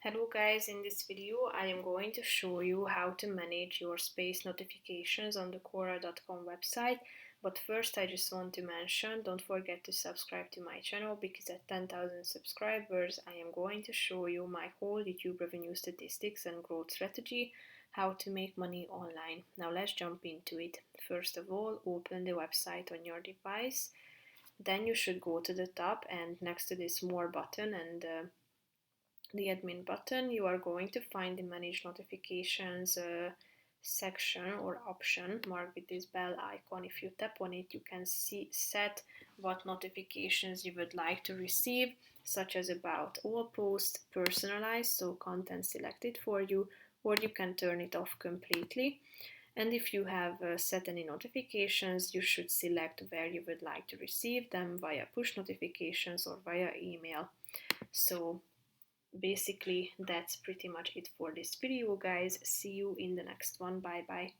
Hello guys, in this video I am going to show you how to manage your space notifications on the quora.com website. But first I just want to mention, don't forget to subscribe to my channel because at 10,000 subscribers I am going to show you my whole YouTube revenue statistics and growth strategy, how to make money online. Now let's jump into it. First of all, open the website on your device. Then you should go to the top and next to this more button and the admin button, you are going to find the manage notifications section or option marked with this bell icon. If you tap on it, you can set what notifications you would like to receive, such as about all posts, personalized, so content selected for you, or you can turn it off completely. And if you have set any notifications, you should select where you would like to receive them, via push notifications or via email. So basically that's pretty much it for this video, guys. See you in the next one. Bye bye.